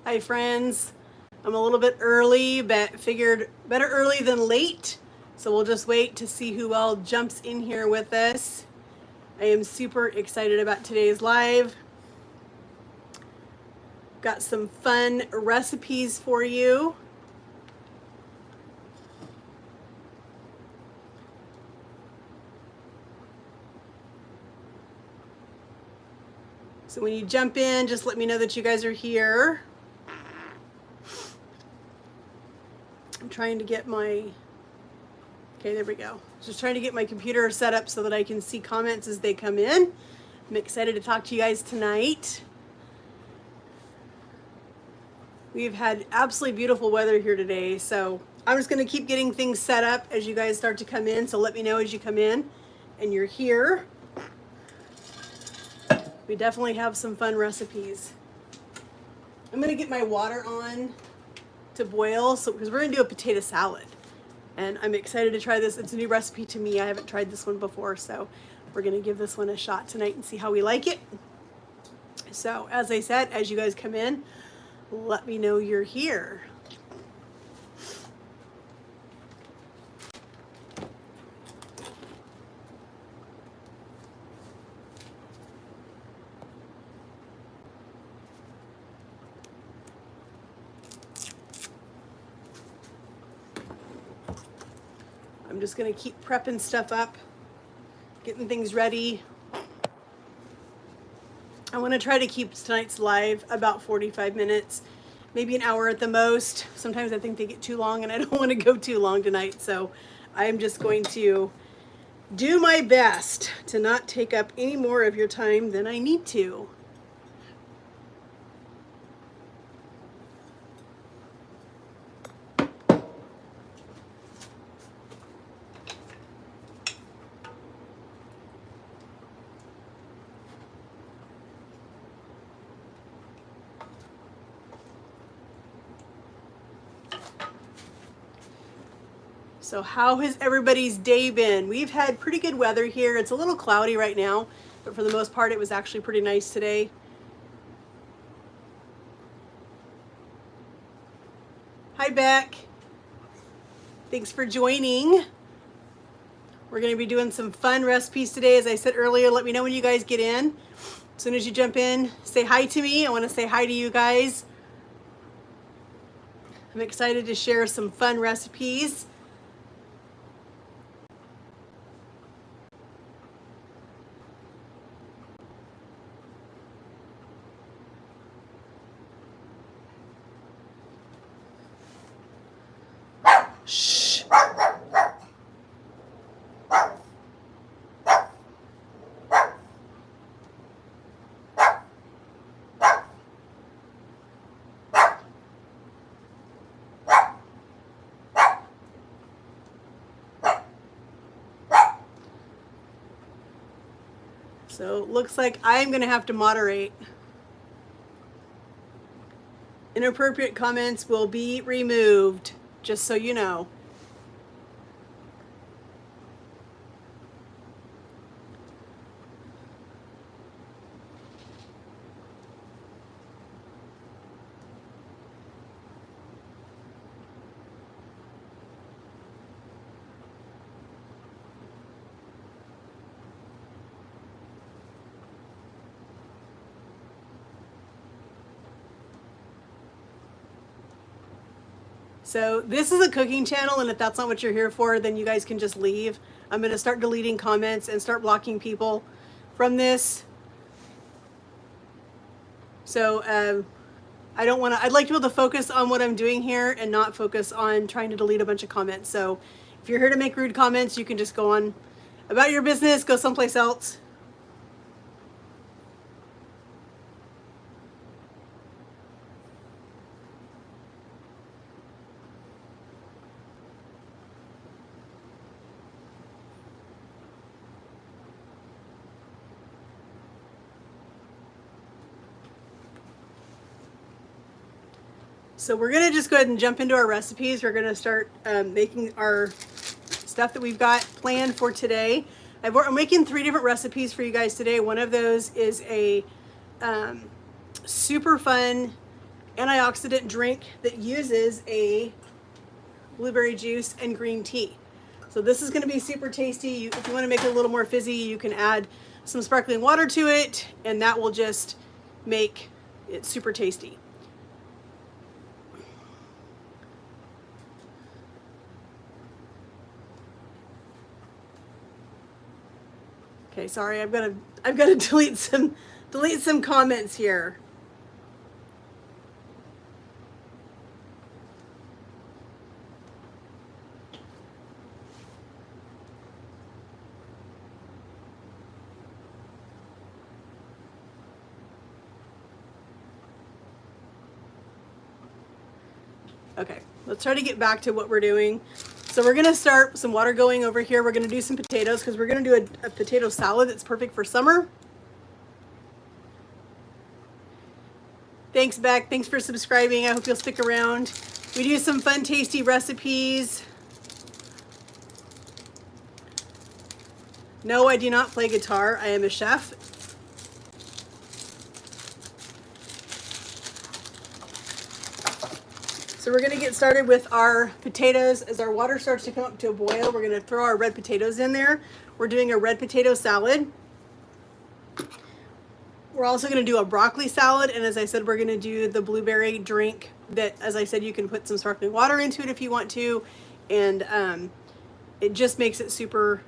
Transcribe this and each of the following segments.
Hi friends, I'm a little bit early, but figured better early than late. So we'll just wait to see who all jumps in here with us. I am super excited about today's live. Got some fun recipes for you. So when you jump in, just let me know that you guys are here. I'm trying to get my, okay, there we go. Just trying to get my computer set up so that I can see comments as they come in. I'm excited to talk to you guys tonight. We've had absolutely beautiful weather here today, so I'm just going to keep getting things set up as you guys start to come in, so let me know as you come in and you're here. We definitely have some fun recipes. I'm going to get my water on to boil, so because we're going to do a potato salad, and I'm excited to try this. It's a new recipe to me. I haven't tried this one before, so we're going to give this one a shot tonight and see how we like it. So as I said, as you guys come in, let me know you're here. I'm just going to keep prepping stuff up, getting things ready. I want to try to keep tonight's live about 45 minutes, maybe an hour at the most. Sometimes I think they get too long and I don't want to go too long tonight. So I'm just going to do my best to not take up any more of your time than I need to. So how has everybody's day been? We've had pretty good weather here. It's a little cloudy right now, but for the most part, it was actually pretty nice today. Hi, Beck. Thanks for joining. We're going to be doing some fun recipes today. As I said earlier, let me know when you guys get in. As soon as you jump in, say hi to me. I want to say hi to you guys. I'm excited to share some fun recipes. Shh. So looks like I'm going to have to moderate. Inappropriate comments will be removed, just so you know. So this is a cooking channel, and if that's not what you're here for, then you guys can just leave. I'm going to start deleting comments and start blocking people from this. So I don't want to, I'd like to be able to focus on what I'm doing here and not focus on trying to delete a bunch of comments. So if you're here to make rude comments, you can just go on about your business, go someplace else. So we're going to just go ahead and jump into our recipes. We're going to start making our stuff that we've got planned for today. I'm making 3 different recipes for you guys today. One of those is a super fun antioxidant drink that uses a blueberry juice and green tea. So this is going to be super tasty. If you want to make it a little more fizzy, you can add some sparkling water to it, and that will just make it super tasty. Okay, sorry, I've got to delete some comments here. Okay, let's try to get back to what we're doing. So we're gonna start some water going over here. We're gonna do some potatoes because we're gonna do a potato salad that's perfect for summer. Thanks, Beck. Thanks for subscribing. I hope you'll stick around. We do some fun, tasty recipes. No, I do not play guitar. I am a chef. So we're gonna get started with our potatoes. As our water starts to come up to a boil, we're gonna throw our red potatoes in there. We're doing a red potato salad. We're also gonna do a broccoli salad, and as I said, we're gonna do the blueberry drink that, as I said, you can put some sparkling water into it if you want to, and it just makes it super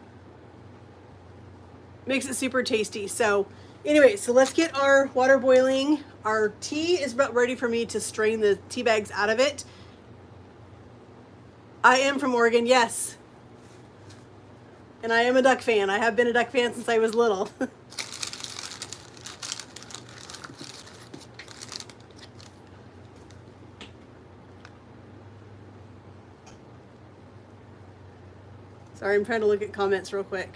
tasty. So anyway, so let's get our water boiling. Our tea is about ready for me to strain the tea bags out of it. I am from Oregon, yes. And I am a Duck fan. I have been a Duck fan since I was little. Sorry, I'm trying to look at comments real quick.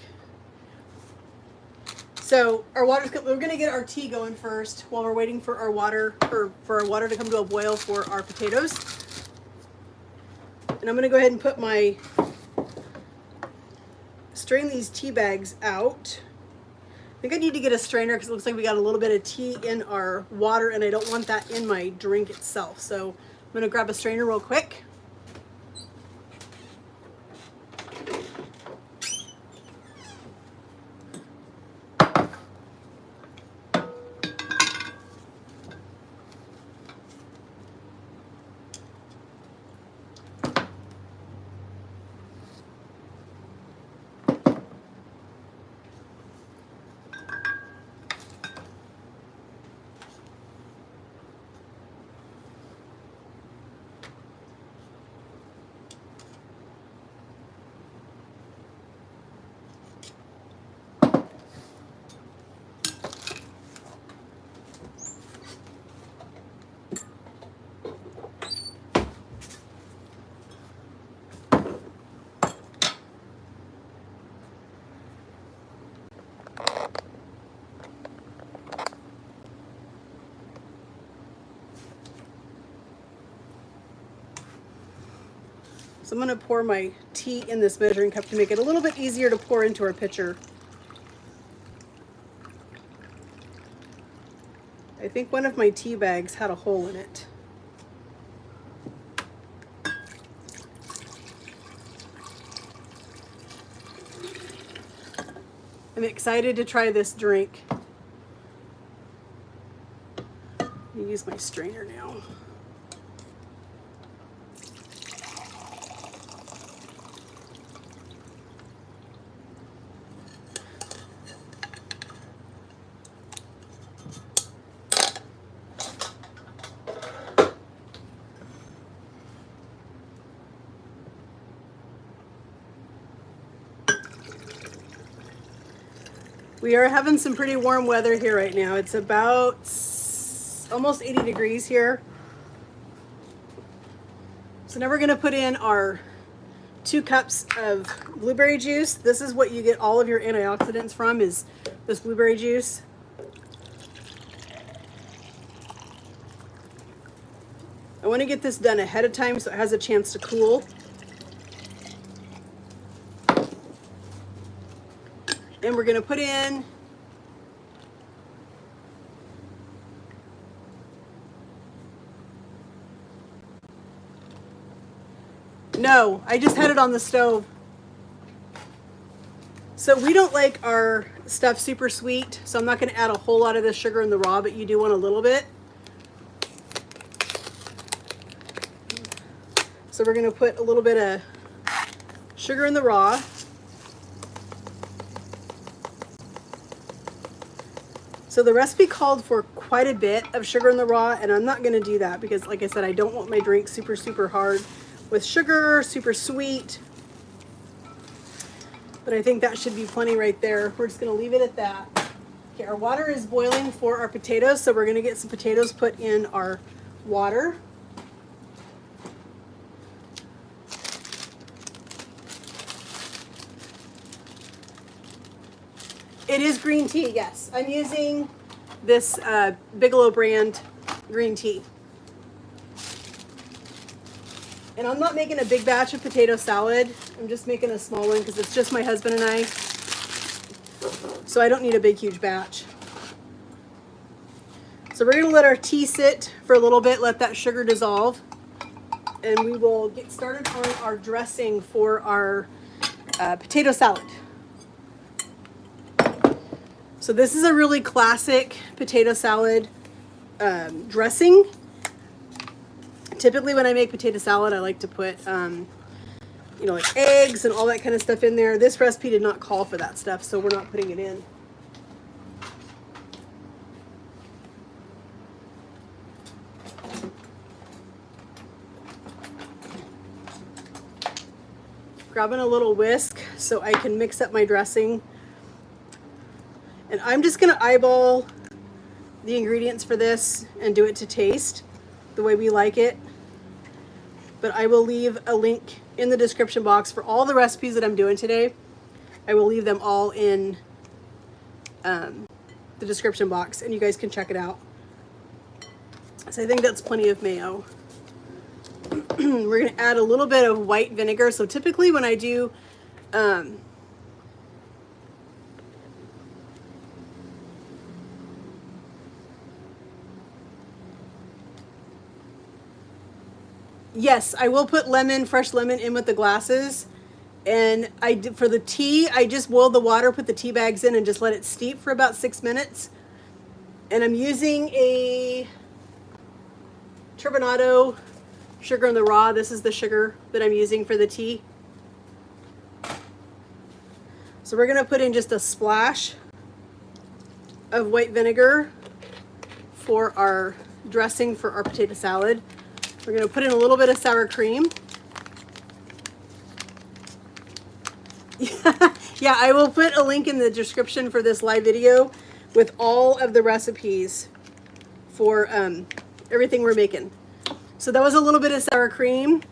So our water's, we're gonna get our tea going first while we're waiting for our water, or for our water to come to a boil for our potatoes. And I'm gonna go ahead and put strain these tea bags out. I think I need to get a strainer because it looks like we got a little bit of tea in our water and I don't want that in my drink itself. So I'm gonna grab a strainer real quick. So I'm going to pour my tea in this measuring cup to make it a little bit easier to pour into our pitcher. I think one of my tea bags had a hole in it. I'm excited to try this drink. I'm going to use my strainer now. We are having some pretty warm weather here right now. It's about almost 80 degrees here. So now we're going to put in our 2 cups of blueberry juice. This is what you get all of your antioxidants from, is this blueberry juice. I want to get this done ahead of time so it has a chance to cool. And we're going to put in No, I just had it on the stove. So we don't like our stuff super sweet, so I'm not going to add a whole lot of the sugar in the raw, but you do want a little bit. So we're going to put a little bit of sugar in the raw. So the recipe called for quite a bit of sugar in the raw, and I'm not going to do that because, like I said, I don't want my drink super, super hard with sugar, super sweet. But I think that should be plenty right there. We're just going to leave it at that. Okay, our water is boiling for our potatoes, so we're going to get some potatoes put in our water. It is green tea, yes. I'm using this Bigelow brand green tea. And I'm not making a big batch of potato salad. I'm just making a small one because it's just my husband and I. So I don't need a big, huge batch. So we're going to let our tea sit for a little bit, let that sugar dissolve. And we will get started on our dressing for our potato salad. So this is a really classic potato salad dressing. Typically when I make potato salad, I like to put, you know, like eggs and all that kind of stuff in there. This recipe did not call for that stuff, so we're not putting it in. Grabbing a little whisk so I can mix up my dressing. And I'm just going to eyeball the ingredients for this and do it to taste the way we like it. But I will leave a link in the description box for all the recipes that I'm doing today. I will leave them all in the description box and you guys can check it out. So I think that's plenty of mayo. We're going to add a little bit of white vinegar. So typically when I do yes, I will put lemon, fresh lemon in with the glasses. And for the tea, I just boiled the water, put the tea bags in and just let it steep for about 6 minutes. And I'm using a turbinado sugar in the raw. This is the sugar that I'm using for the tea. So we're going to put in just a splash of white vinegar for our dressing for our potato salad. We're going to put in a little bit of sour cream. Yeah, I will put a link in the description for this live video with all of the recipes for everything we're making. So that was a little bit of sour cream.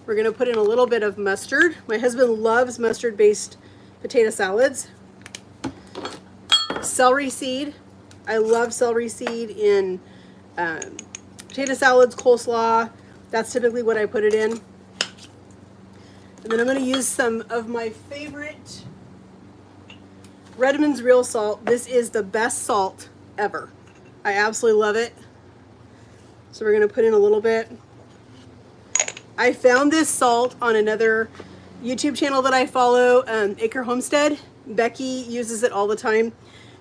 We're going to put in a little bit of mustard. My husband loves mustard-based potato salads. Celery seed. I love celery seed in potato salads, coleslaw. That's typically what I put it in. And then I'm going to use some of my favorite Redmond's Real Salt. This is the best salt ever. I absolutely love it. So we're going to put in a little bit. I found this salt on another YouTube channel that I follow, Acre Homestead. Becky uses it all the time.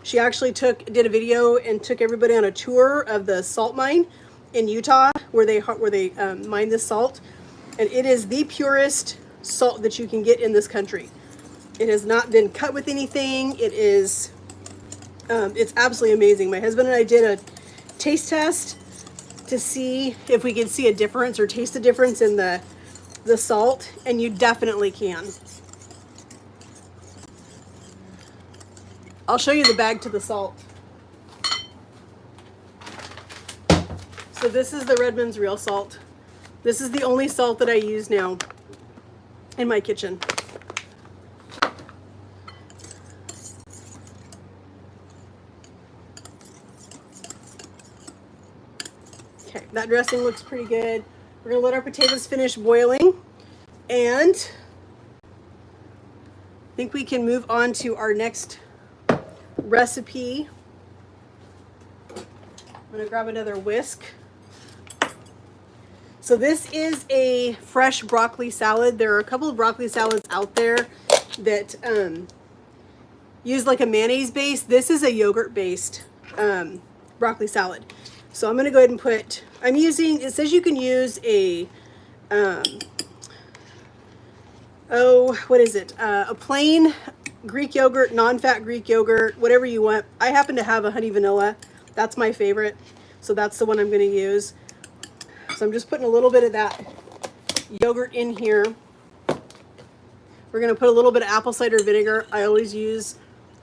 She actually did a video and took everybody on a tour of the salt mine in Utah where they mine this salt. And it is the purest salt that you can get in this country. It has not been cut with anything. It is, it's absolutely amazing. My husband and I did a taste test to see if we could see a difference or taste a difference in the salt, and you definitely can. I'll show you the bag to the salt. So this is the Redmond's Real Salt. This is the only salt that I use now in my kitchen. Okay, that dressing looks pretty good. We're gonna let our potatoes finish boiling, and I think we can move on to our next recipe. I'm gonna grab another whisk. So this is a fresh broccoli salad. There are a couple of broccoli salads out there that use like a mayonnaise base. This is a yogurt based broccoli salad. So I'm going to go ahead and put, I'm using, it says you can use a, what is it? A plain Greek yogurt, non-fat Greek yogurt, whatever you want. I happen to have a honey vanilla. That's my favorite. So that's the one I'm going to use. So I'm just putting a little bit of that yogurt in here. We're going to put a little bit of apple cider vinegar. I always use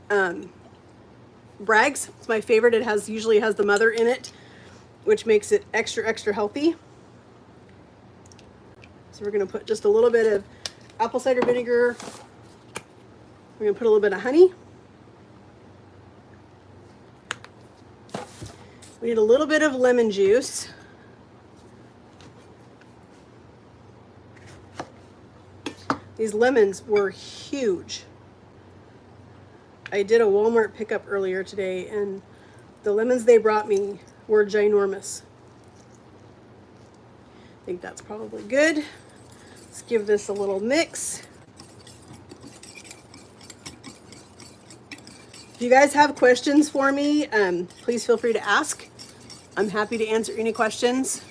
Bragg's. It's my favorite. It usually has the mother in it, which makes it extra, extra healthy. So we're going to put just a little bit of apple cider vinegar. We're going to put a little bit of honey. We need a little bit of lemon juice. These lemons were huge. I did a Walmart pickup earlier today, and the lemons they brought me were ginormous. I think that's probably good. Let's give this a little mix. If you guys have questions for me, please feel free to ask. I'm happy to answer any questions.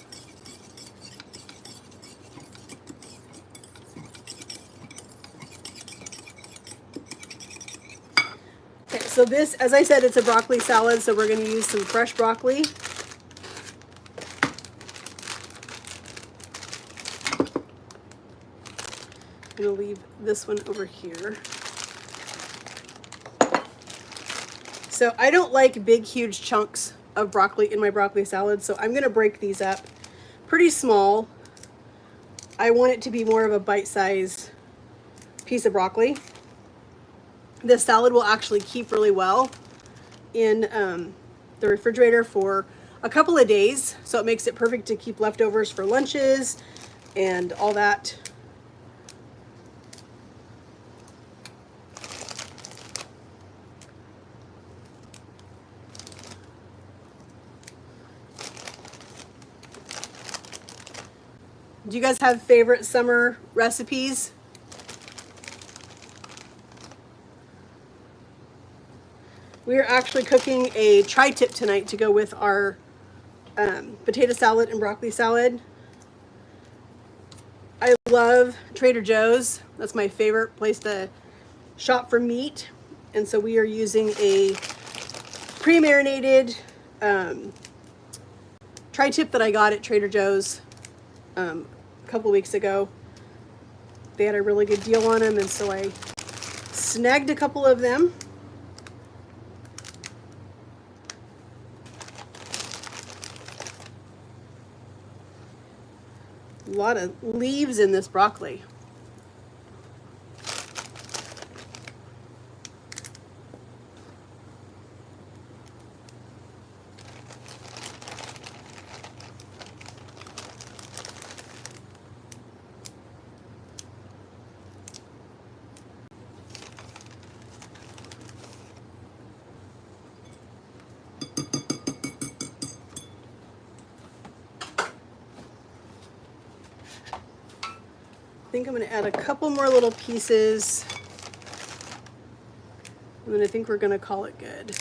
Okay, so this, as I said, it's a broccoli salad, so we're going to use some fresh broccoli. I'm going to leave this one over here. So I don't like big, huge chunks of broccoli in my broccoli salad, so I'm going to break these up pretty small. I want it to be more of a bite-sized piece of broccoli. This salad will actually keep really well in the refrigerator for a couple of days, so it makes it perfect to keep leftovers for lunches and all that. Do you guys have favorite summer recipes? We are actually cooking a tri-tip tonight to go with our potato salad and broccoli salad. I love Trader Joe's. That's my favorite place to shop for meat. And so we are using a pre-marinated tri-tip that I got at Trader Joe's a couple weeks ago. They had a really good deal on them, and so I snagged a couple of them. A lot of leaves in this broccoli. I think I'm going to add a couple more little pieces, and then I think we're going to call it good.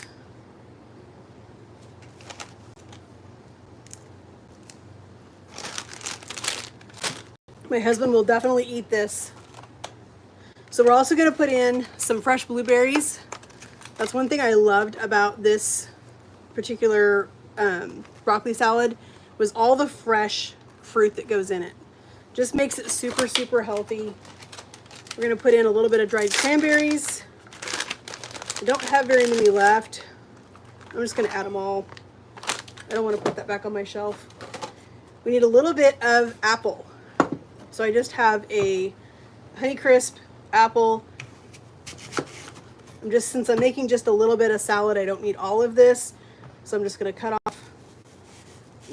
My husband will definitely eat this. So we're also going to put in some fresh blueberries. That's one thing I loved about this particular broccoli salad, was all the fresh fruit that goes in it. Just makes it super, super healthy. We're going to put in a little bit of dried cranberries. I don't have very many left. I'm just going to add them all. I don't want to put that back on my shelf. We need a little bit of apple. So I just have a Honeycrisp apple. Since I'm making just a little bit of salad, I don't need all of this. So I'm just going to cut off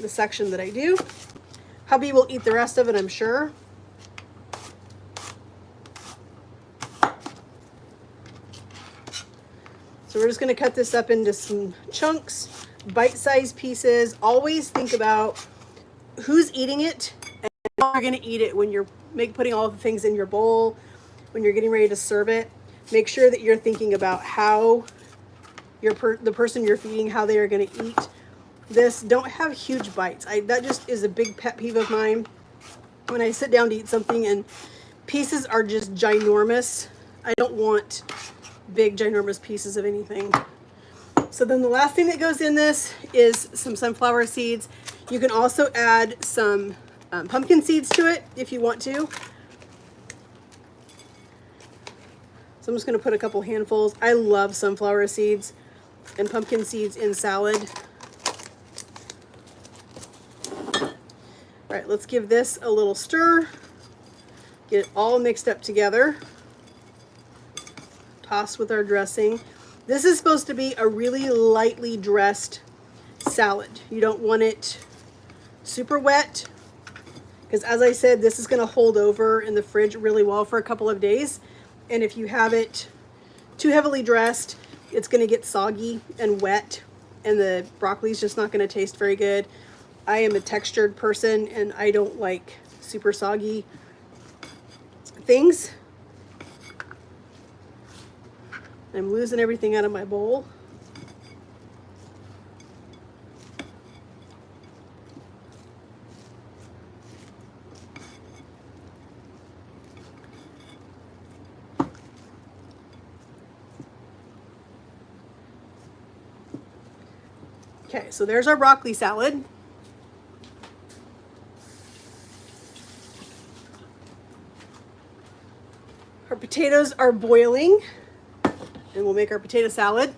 the section that I do. Hubby will eat the rest of it, I'm sure. So we're just going to cut this up into some chunks, bite-sized pieces. Always think about who's eating it You're going to eat it when you're putting all the things in your bowl, when you're getting ready to serve it. Make sure that you're thinking about how the person you're feeding, how they are going to eat this. Don't have huge bites. That just is a big pet peeve of mine. When I sit down to eat something and pieces are just ginormous, I don't want big ginormous pieces of anything. So then the last thing that goes in this is some sunflower seeds. You can also add some pumpkin seeds to it if you want to. So I'm just going to put a couple handfuls. I love sunflower seeds and pumpkin seeds in salad. All right, let's give this a little stir. Get it all mixed up together. Toss with our dressing. This is supposed to be a really lightly dressed salad. You don't want it super wet, because as I said, this is going to hold over in the fridge really well for a couple of days. And if you have it too heavily dressed, it's going to get soggy and wet, and the broccoli is just not going to taste very good. I am a textured person, and I don't like super soggy things. I'm losing everything out of my bowl. Okay, so there's our broccoli salad. Our potatoes are boiling, and we'll make our potato salad.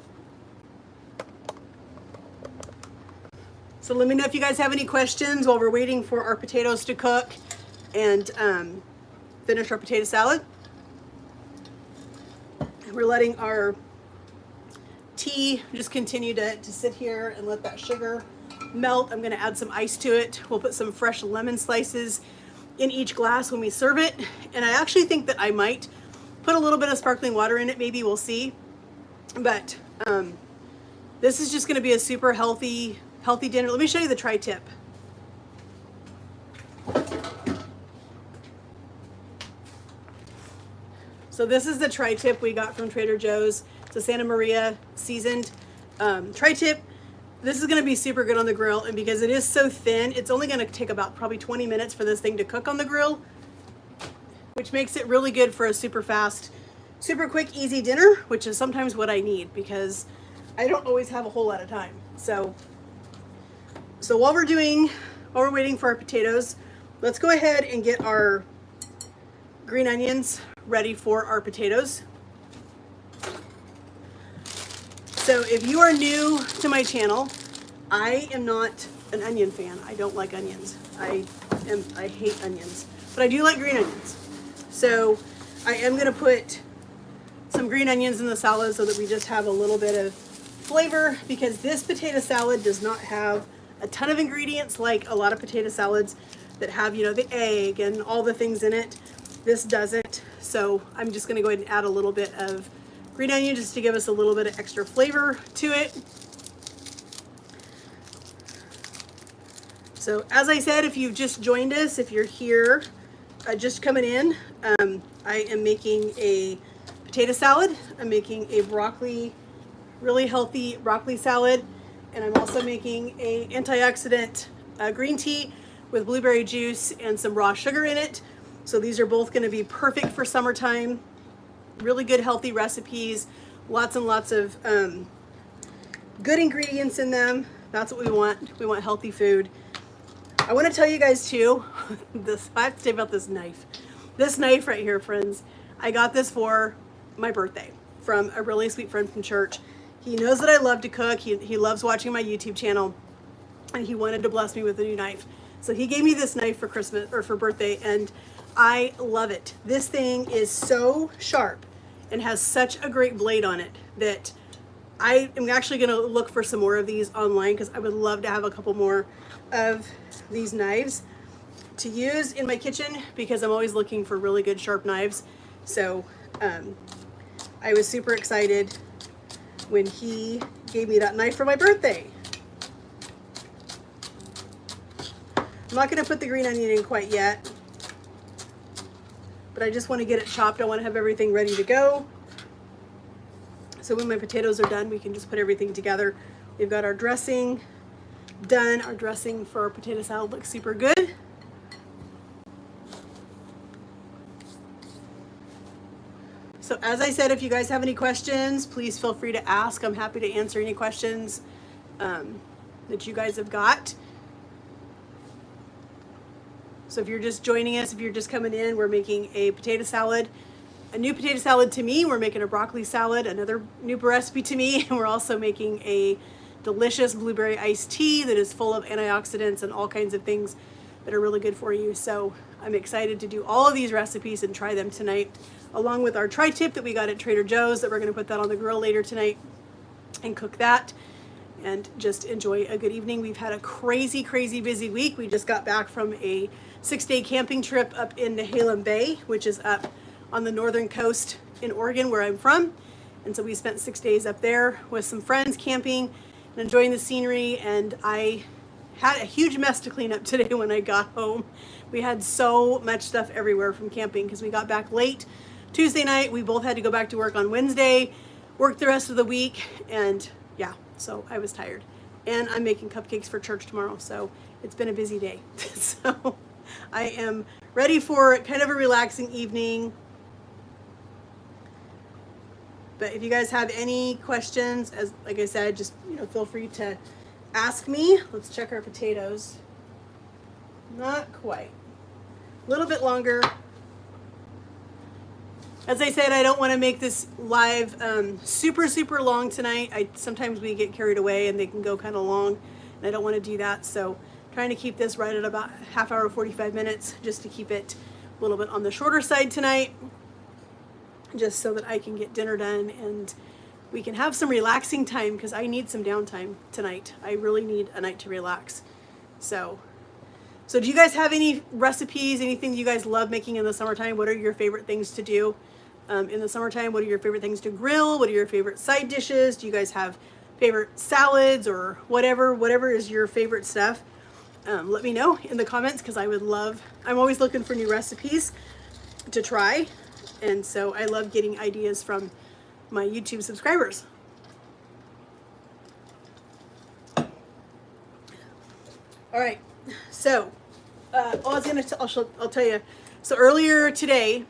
So let me know if you guys have any questions while we're waiting for our potatoes to cook and finish our potato salad. And we're letting our tea just continue to sit here and let that sugar melt. I'm going to add some ice to it. We'll put some fresh lemon slices in each glass when we serve it. And I actually think that I might put a little bit of sparkling water in it. Maybe, we'll see. But this is just going to be a super healthy dinner. Let me show you the tri-tip. So this is the tri-tip we got from Trader Joe's. It's a Santa Maria seasoned tri-tip. This is going to be super good on the grill, and because it is so thin, it's only going to take about probably 20 minutes for this thing to cook on the grill, which makes it really good for a super fast, super quick, easy dinner, which is sometimes what I need because I don't always have a whole lot of time. So while we're waiting for our potatoes, let's go ahead and get our green onions ready for our potatoes. So if you are new to my channel, I am not an onion fan. I don't like onions. I hate onions, but I do like green onions. So I am going to put some green onions in the salad so that we just have a little bit of flavor, because this potato salad does not have a ton of ingredients like a lot of potato salads that have, you know, the egg and all the things in it. This doesn't. So I'm just going to go ahead and add a little bit of green onion just to give us a little bit of extra flavor to it. So as I said, if you've just joined us, if you're here just coming in, I am making a potato salad. I'm making a really healthy broccoli salad, and I'm also making a antioxidant green tea with blueberry juice and some raw sugar in it. So these are both going to be perfect for summertime. Really good healthy recipes, lots and lots of good ingredients in them. That's what we want. We want healthy food. I want to tell you guys too, I have to say about this knife. This knife right here, friends, I got this for my birthday from a really sweet friend from church. He knows that I love to cook. He loves watching my YouTube channel, and he wanted to bless me with a new knife. So he gave me this knife for Christmas or for birthday, and I love it. This thing is so sharp and has such a great blade on it that I am actually going to look for some more of these online, because I would love to have a couple more of these knives to use in my kitchen, because I'm always looking for really good sharp knives. So I was super excited when he gave me that knife for my birthday. I'm not going to put the green onion in quite yet, but I just want to get it chopped. I want to have everything ready to go. So when my potatoes are done, we can just put everything together. We've got our dressing done. Our dressing for our potato salad looks super good. So as I said, if you guys have any questions, please feel free to ask. I'm happy to answer any questions that you guys have got. So if you're just joining us, if you're just coming in, we're making a potato salad, a new potato salad to me. We're making a broccoli salad, another new recipe to me. And we're also making a delicious blueberry iced tea that is full of antioxidants and all kinds of things that are really good for you. So I'm excited to do all of these recipes and try them tonight, along with our tri-tip that we got at Trader Joe's that we're going to put that on the grill later tonight and cook that and just enjoy a good evening. We've had a crazy, crazy busy week. We just got back from a 6-day camping trip up in Nehalem Bay, which is up on the northern coast in Oregon, where I'm from. And so we spent 6 days up there with some friends camping and enjoying the scenery. And I had a huge mess to clean up today when I got home. We had so much stuff everywhere from camping because we got back late Tuesday night. We both had to go back to work on Wednesday, work the rest of the week, and yeah, so I was tired. And I'm making cupcakes for church tomorrow, so it's been a busy day. So I am ready for kind of a relaxing evening. But if you guys have any questions, as like I said, just feel free to ask me. Let's check our potatoes. Not quite. A little bit longer. As I said, I don't want to make this live super long tonight. Sometimes we get carried away and they can go kind of long, and I don't want to do that. So trying to keep this right at about half hour, 45 minutes, just to keep it a little bit on the shorter side tonight, just so that I can get dinner done and we can have some relaxing time, because I need some downtime tonight. I really need a night to relax. So do you guys have any recipes, anything you guys love making in the summertime? What are your favorite things to do in the summertime? What are your favorite things to grill? What are your favorite side dishes? Do you guys have favorite salads or whatever is your favorite stuff? Let me know in the comments, because I'm always looking for new recipes to try. And so I love getting ideas from my YouTube subscribers. All right, so I'll tell you. So earlier today,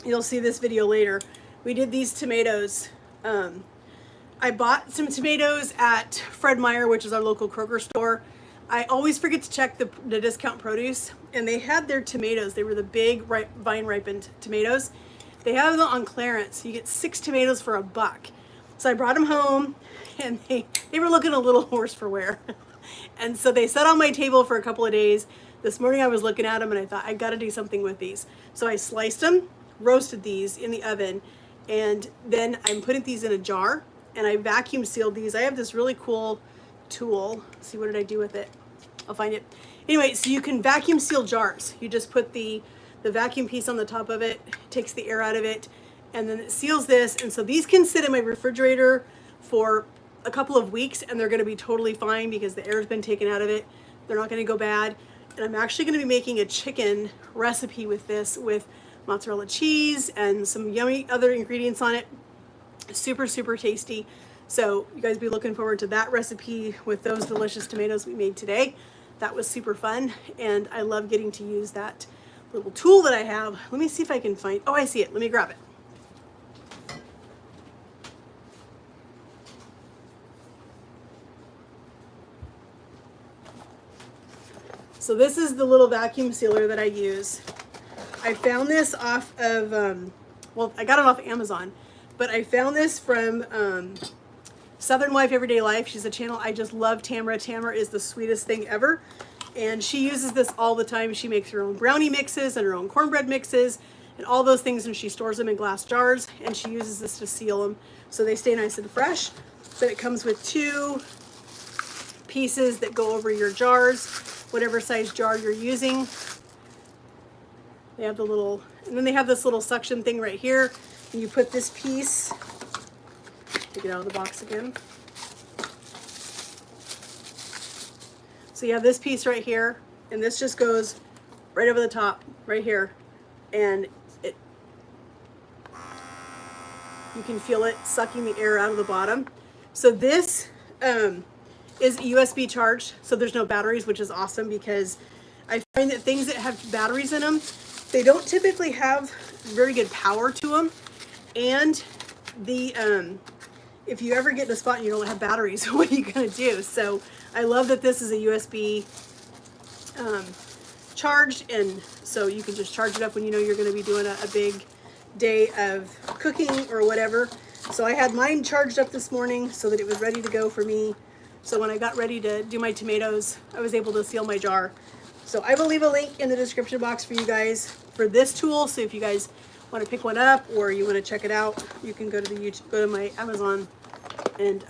you'll see this video later, we did these tomatoes. I bought some tomatoes at Fred Meyer, which is our local Kroger store. I always forget to check the discount produce, and they had their tomatoes. They were the big vine ripened tomatoes. They have them on clearance. You get 6 tomatoes for $1. So I brought them home, and they were looking a little worse for wear. And so they sat on my table for a couple of days. This morning I was looking at them and I thought, I got to do something with these. So I sliced them, roasted these in the oven, and then I'm putting these in a jar, and I vacuum sealed these. I have this really cool tool. Let's see, what did I do with it? I'll find it. Anyway, so you can vacuum seal jars. You just put the vacuum piece on the top of it, takes the air out of it, and then it seals this. And so these can sit in my refrigerator for a couple of weeks, and they're going to be totally fine because the air has been taken out of it. They're not going to go bad. And I'm actually going to be making a chicken recipe with this, with mozzarella cheese and some yummy other ingredients on it. Super, super tasty. So you guys be looking forward to that recipe with those delicious tomatoes we made today. That was super fun, and I love getting to use that little tool that I have. Let me see if I can find, oh, I see it. Let me grab it. So this is the little vacuum sealer that I use. I found this off of, well, I got it off Amazon, but I found this from Southern Wife Everyday Life. She's a channel I just love. Tamara. Tamara is the sweetest thing ever. And she uses this all the time. She makes her own brownie mixes and her own cornbread mixes and all those things, and she stores them in glass jars, and she uses this to seal them so they stay nice and fresh. So it comes with 2 pieces that go over your jars, whatever size jar you're using. They have the little, and then they have this little suction thing right here, and you put this piece, take it out of the box again. So you have this piece right here, And this just goes right over the top, right here. And you can feel it sucking the air out of the bottom. So this is USB charged, so there's no batteries, which is awesome because I find that things that have batteries in them, they don't typically have very good power to them. And the if you ever get in a spot and you don't have batteries, what are you gonna do? So I love that this is a USB charged, and so you can just charge it up when you know you're gonna be doing a big day of cooking or whatever. So I had mine charged up this morning so that it was ready to go for me. So when I got ready to do my tomatoes, I was able to seal my jar. So I will leave a link in the description box for you guys for this tool. So if you guys want to pick one up or you want to check it out, you can go to the YouTube, go to my Amazon and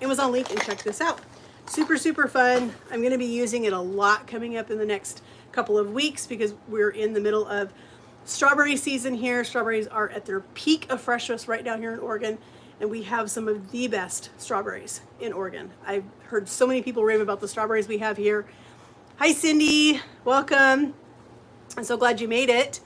Amazon link and check this out. Super, super fun. I'm going to be using it a lot coming up in the next couple of weeks because we're in the middle of strawberry season here. Strawberries are at their peak of freshness right now here in Oregon, and we have some of the best strawberries in Oregon. I've heard so many people rave about the strawberries we have here. Hi Cindy, welcome. I'm so glad you made it.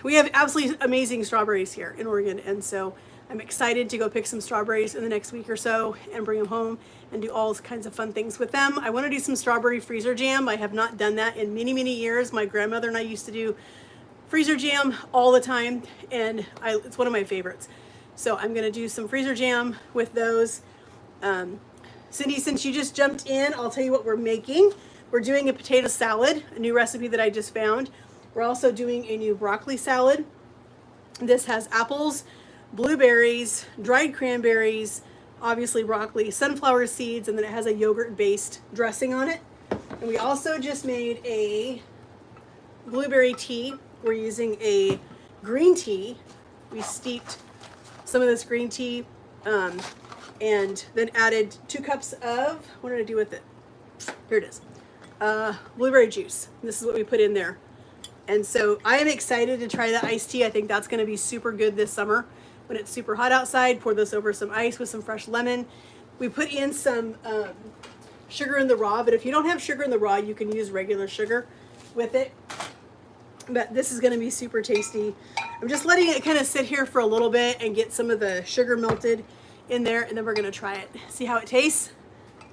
We have absolutely amazing strawberries here in Oregon, and so I'm excited to go pick some strawberries in the next week or so and bring them home and do all kinds of fun things with them. I want to do some strawberry freezer jam. I have not done that in many, many years. My grandmother and I used to do freezer jam all the time, and it's one of my favorites. So I'm gonna do some freezer jam with those. Cindy, since you just jumped in, I'll tell you what we're making. We're doing a potato salad, a new recipe that I just found. We're also doing a new broccoli salad. This has apples, blueberries, dried cranberries, obviously broccoli, sunflower seeds, and then it has a yogurt-based dressing on it. And we also just made a blueberry tea. We're using a green tea. We steeped some of this green tea and then added 2 cups of, what did I do with it? Here it is. Blueberry juice. This is what we put in there. And so I am excited to try the iced tea. I think that's going to be super good this summer when it's super hot outside. Pour this over some ice with some fresh lemon. We put in some sugar in the raw, but if you don't have sugar in the raw, you can use regular sugar with it. But this is going to be super tasty. I'm just letting it kind of sit here for a little bit and get some of the sugar melted in there, and then we're going to try it, see how it tastes.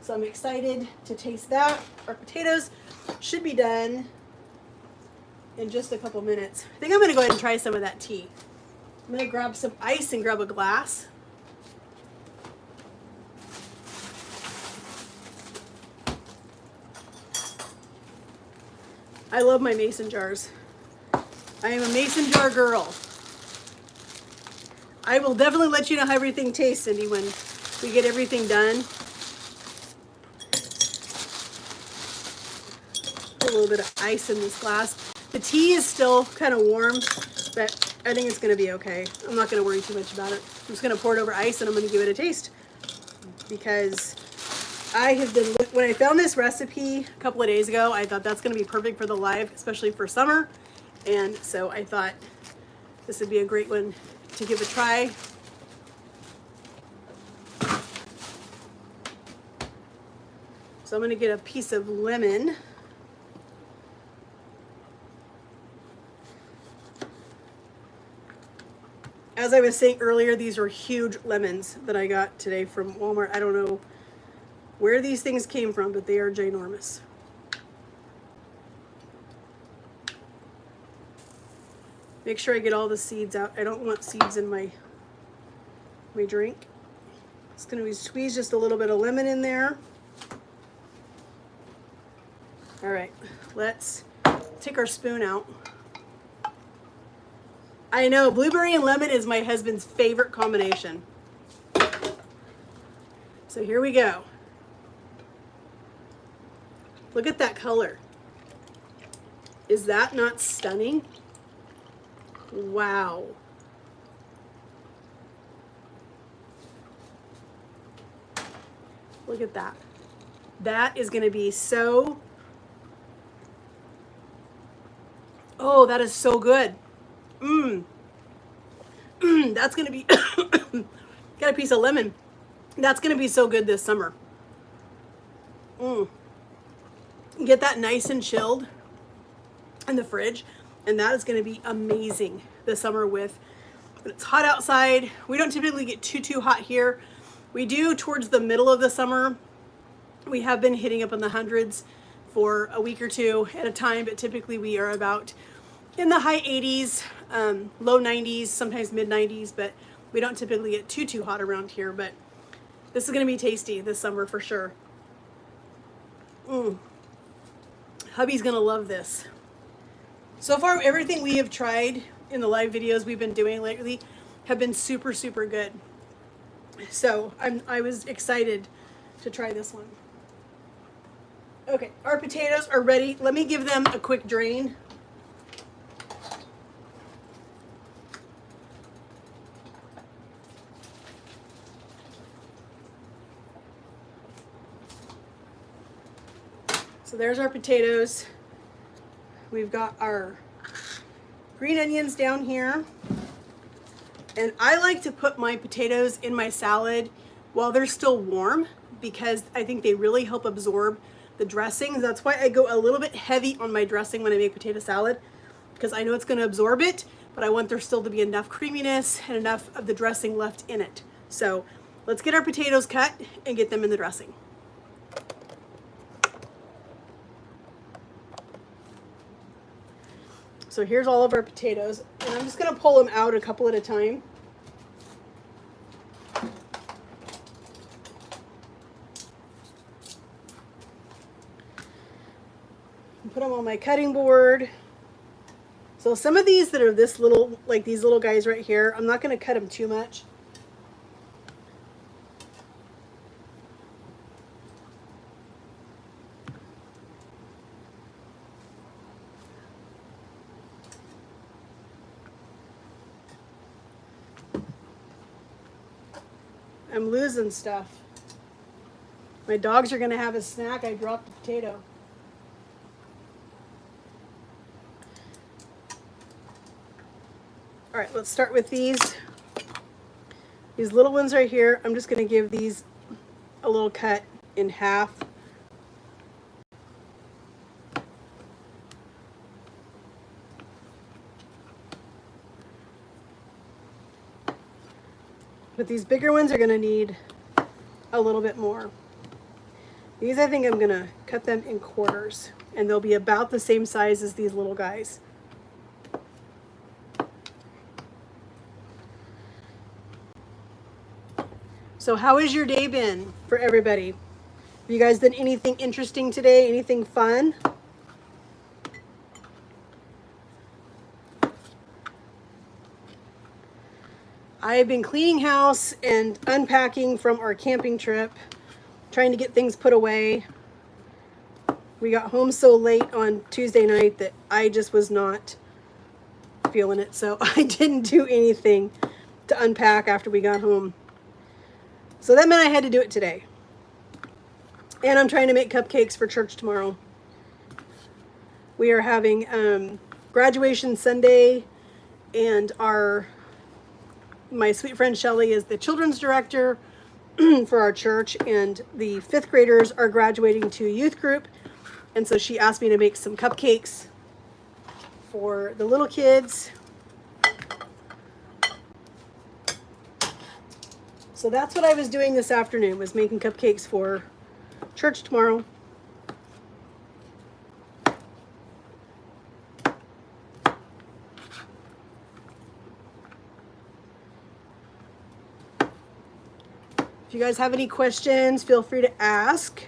So I'm excited to taste that. Our potatoes should be done in just a couple minutes. I think I'm going to go ahead and try some of that tea. I'm going to grab some ice and grab a glass. I love my mason jars. I am a mason jar girl. I will definitely let you know how everything tastes, Cindy, when we get everything done. Put a little bit of ice in this glass. The tea is still kind of warm, but I think it's going to be okay. I'm not going to worry too much about it. I'm just going to pour it over ice and I'm going to give it a taste. Because I have been, when I found this recipe a couple of days ago, I thought that's going to be perfect for the live, especially for summer. And so I thought this would be a great one to give a try. So I'm going to get a piece of lemon. As I was saying earlier, these are huge lemons that I got today from Walmart. I don't know where these things came from, but they are ginormous. Make sure I get all the seeds out. I don't want seeds in my drink. It's going to be squeeze just a little bit of lemon in there. All right, let's take our spoon out. I know, blueberry and lemon is my husband's favorite combination. So here we go. Look at that color. Is that not stunning? Wow. Look at that. That is going to be so... Oh, that is so good. That's going to be... Got a piece of lemon. That's going to be so good this summer. Get that nice and chilled in the fridge, and that is going to be amazing this summer when it's hot outside. We don't typically get too hot here. We do towards the middle of the summer. We have been hitting up in the hundreds for a week or two at a time, but typically we are about in the high 80s, low 90s, sometimes mid 90s, but we don't typically get too hot around here. But this is going to be tasty this summer for sure. Hubby's going to love this. So far, everything we have tried in the live videos we've been doing lately have been super good. So I was excited to try this one. Okay, our potatoes are ready. Let me give them a quick drain. So there's our potatoes. We've got our green onions down here. And I like to put my potatoes in my salad while they're still warm because I think they really help absorb the dressing. That's why I go a little bit heavy on my dressing when I make potato salad, because I know it's going to absorb it, but I want there still to be enough creaminess and enough of the dressing left in it. So let's get our potatoes cut and get them in the dressing. So here's all of our potatoes, and I'm just going to pull them out a couple at a time. Put them on my cutting board. So some of these that are this little, like these little guys right here, I'm not going to cut them too much. I'm losing stuff. My dogs are going to have a snack. I dropped the potato. All right, let's start with these. These little ones right here, I'm just going to give these a little cut in half. But these bigger ones are going to need a little bit more. These, I think I'm going to cut them in quarters, and they'll be about the same size as these little guys. So how has your day been for everybody? Have you guys done anything interesting today? Anything fun? I have been cleaning house and unpacking from our camping trip, trying to get things put away. We got home so late on Tuesday night that I just was not feeling it, so I didn't do anything to unpack after we got home. So that meant I had to do it today. And I'm trying to make cupcakes for church tomorrow. We are having graduation Sunday, and my sweet friend Shelly is the children's director for our church, and the 5th graders are graduating to youth group. And so she asked me to make some cupcakes for the little kids. So that's what I was doing this afternoon, was making cupcakes for church tomorrow. If you guys have any questions, feel free to ask.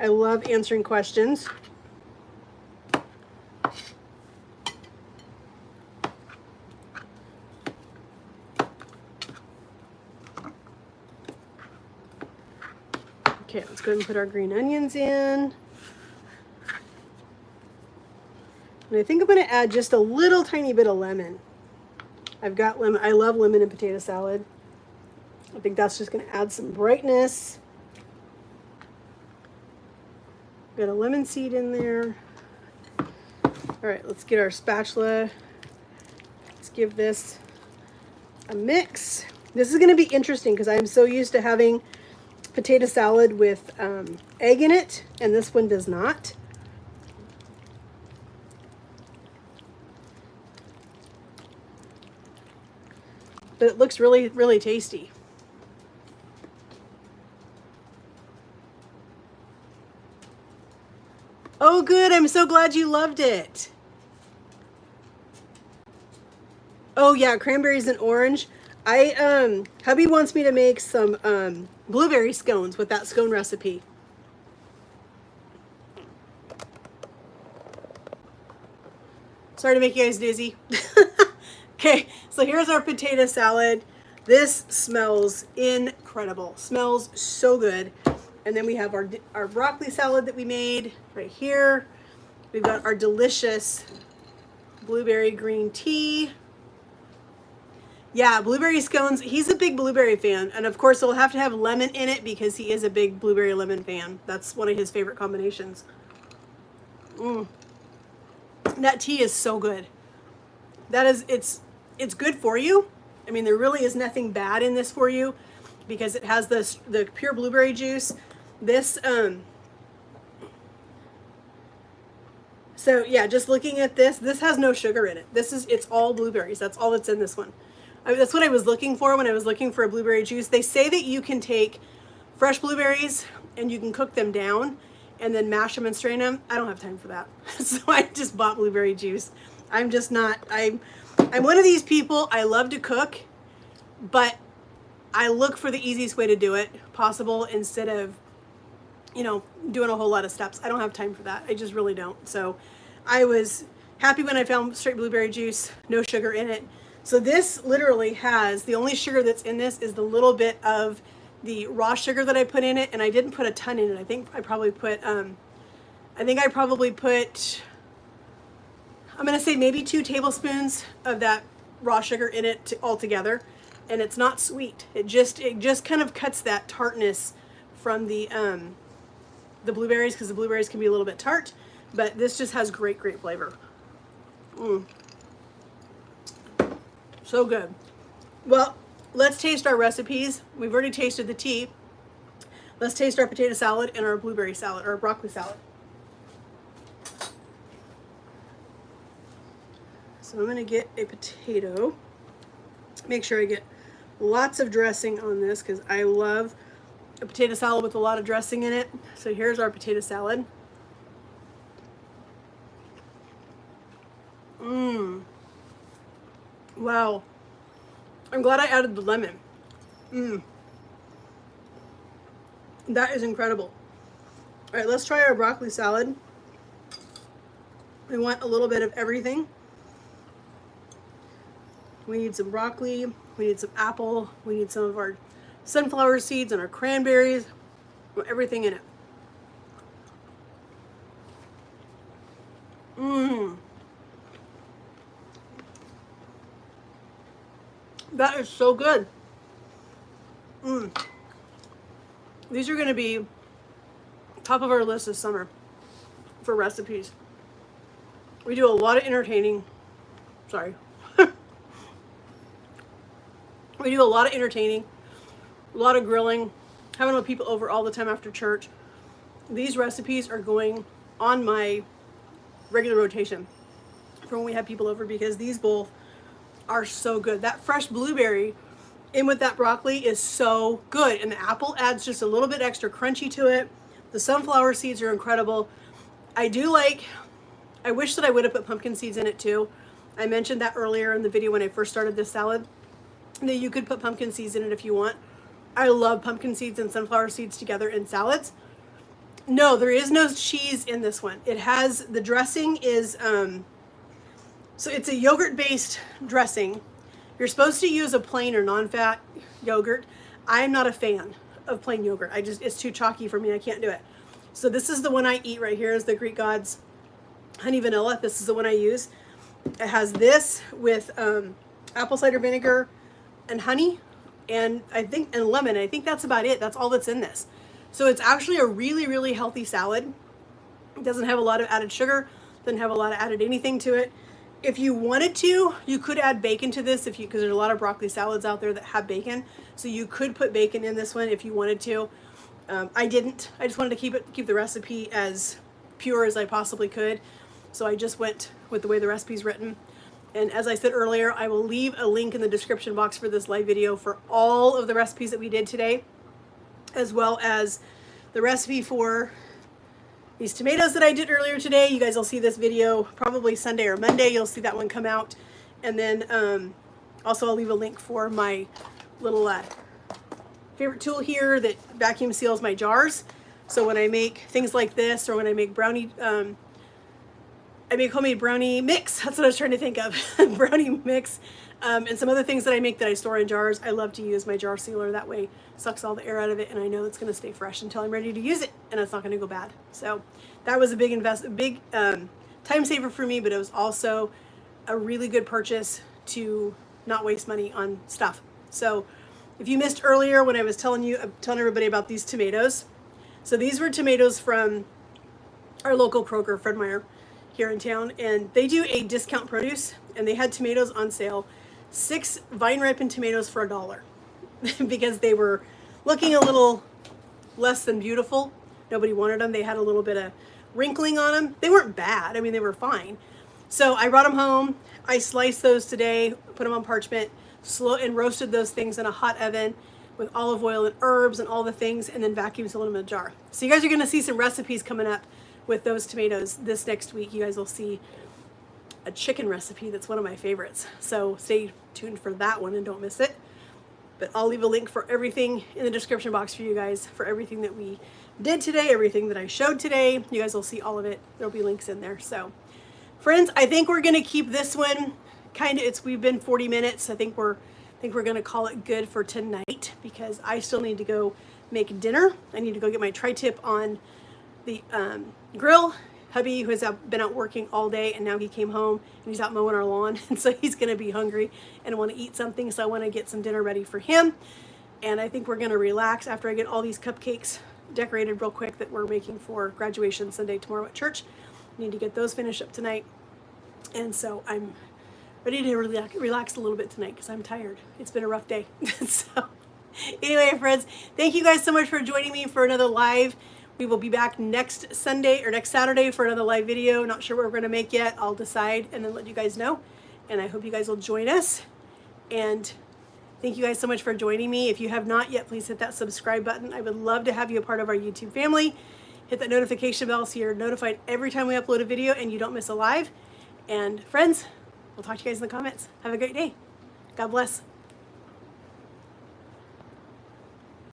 I love answering questions. Okay, let's go ahead and put our green onions in. And I think I'm going to add just a little tiny bit of lemon. I've got lemon. I love lemon in potato salad. I think that's just going to add some brightness. Got a lemon seed in there. All right, let's get our spatula. Let's give this a mix. This is going to be interesting because I'm so used to having potato salad with egg in it, and this one does not. but it looks really, really tasty. Oh, good. I'm so glad you loved it. Oh yeah, cranberries and orange. Hubby wants me to make some blueberry scones with that scone recipe. Sorry to make you guys dizzy. Okay, so here's our potato salad. This smells incredible. Smells so good. And then we have our broccoli salad that we made right here. We've got our delicious blueberry green tea. Yeah, blueberry scones. He's a big blueberry fan. And of course, it'll have to have lemon in it because he is a big blueberry lemon fan. That's one of his favorite combinations. That tea is so good. It's good for you. I mean, there really is nothing bad in this for you because it has the pure blueberry juice. This, so yeah, just looking at this has no sugar in it. It's all blueberries. That's all that's in this one. That's what I was looking for when I was looking for a blueberry juice. They say that you can take fresh blueberries and you can cook them down and then mash them and strain them. I don't have time for that. So I just bought blueberry juice. I'm just not, I'm one of these people, I love to cook, but I look for the easiest way to do it possible instead of, doing a whole lot of steps. I don't have time for that. I just really don't. So I was happy when I found straight blueberry juice, no sugar in it. So this literally has, the only sugar that's in this is the little bit of the raw sugar that I put in it, and I didn't put a ton in it. I think I probably put, I'm gonna say maybe 2 tablespoons of that raw sugar in it altogether, and it's not sweet. It just kind of cuts that tartness from the blueberries, because the blueberries can be a little bit tart, but this just has great flavor. So good. Well, let's taste our recipes. We've already tasted the tea. Let's taste our potato salad and our blueberry salad, or broccoli salad. So I'm gonna get a potato. Make sure I get lots of dressing on this because I love a potato salad with a lot of dressing in it. So here's our potato salad. Wow. I'm glad I added the lemon. That is incredible. All right, let's try our broccoli salad. We want a little bit of everything. We need some broccoli, we need some apple, we need some of our sunflower seeds and our cranberries, everything in it. That is so good. These are going to be top of our list this summer for recipes. We do a lot of entertaining. Sorry. We do a lot of entertaining, a lot of grilling, having people over all the time after church. These recipes are going on my regular rotation for when we have people over because these both are so good. That fresh blueberry in with that broccoli is so good, and the apple adds just a little bit extra crunchy to it. The sunflower seeds are incredible. I wish that I would have put pumpkin seeds in it too. I mentioned that earlier in the video when I first started this salad, that you could put pumpkin seeds in it if you want. I love pumpkin seeds and sunflower seeds together in salads. No, there is no cheese in this one. It has, the dressing is, so it's a yogurt-based dressing. You're supposed to use a plain or non-fat yogurt. I'm not a fan of plain yogurt. It's too chalky for me. I can't do it. So this is the one I eat right here, is the Greek Gods honey vanilla. This is the one I use. It has this with apple cider vinegar and honey and lemon. I think that's about it. That's all that's in this. So it's actually a really healthy salad. It doesn't have a lot of added sugar, doesn't have a lot of added anything to it. If you wanted to, you could add bacon to this because there's a lot of broccoli salads out there that have bacon. So you could put bacon in this one if you wanted to. I didn't. I just wanted to keep the recipe as pure as I possibly could. So I just went with the way the recipe's written. And as I said earlier, I will leave a link in the description box for this live video for all of the recipes that we did today, as well as the recipe for these tomatoes that I did earlier today. You guys will see this video probably Sunday or Monday. You'll see that one come out. And then also I'll leave a link for my little favorite tool here that vacuum seals my jars. So when I make things like this, or when I make brownie, I make homemade brownie mix. That's what I was trying to think of. Brownie mix. And some other things that I make that I store in jars. I love to use my jar sealer. That way sucks all the air out of it, and I know it's going to stay fresh until I'm ready to use it, and it's not going to go bad. So that was a big time saver for me, but it was also a really good purchase to not waste money on stuff. So if you missed earlier when I was telling everybody about these tomatoes, so these were tomatoes from our local Kroger, Fred Meyer, here in town, and they do a discount produce, and they had tomatoes on sale, 6 vine-ripened tomatoes for $1 because they were looking a little less than beautiful. Nobody wanted them. They had a little bit of wrinkling on them. They weren't bad. I mean, they were fine. So I brought them home. I sliced those today, put them on parchment, and roasted those things in a hot oven with olive oil and herbs and all the things, and then vacuum sealed them in a jar. So you guys are going to see some recipes coming up with those tomatoes this next week. You guys will see a chicken recipe that's one of my favorites. So stay tuned for that one and don't miss it. But I'll leave a link for everything in the description box for you guys, for everything that we did today, everything that I showed today. You guys will see all of it. There'll be links in there. So friends, I think we're going to keep this one we've been 40 minutes. I think we're going to call it good for tonight, because I still need to go make dinner. I need to go get my tri-tip on the grill. Hubby, who has been out working all day, and now he came home and he's out mowing our lawn, and so he's going to be hungry and want to eat something, so I want to get some dinner ready for him. And I think we're going to relax after I get all these cupcakes decorated real quick that we're making for graduation Sunday tomorrow at church. Need to get those finished up tonight, and so I'm ready to relax a little bit tonight because I'm tired. It's been a rough day. So anyway, friends, thank you guys so much for joining me for another live. We will be back next Sunday or next Saturday for another live video. Not sure what we're going to make yet. I'll decide and then let you guys know. And I hope you guys will join us. And thank you guys so much for joining me. If you have not yet, please hit that subscribe button. I would love to have you a part of our YouTube family. Hit that notification bell so you're notified every time we upload a video and you don't miss a live. And friends, we'll talk to you guys in the comments. Have a great day. God bless.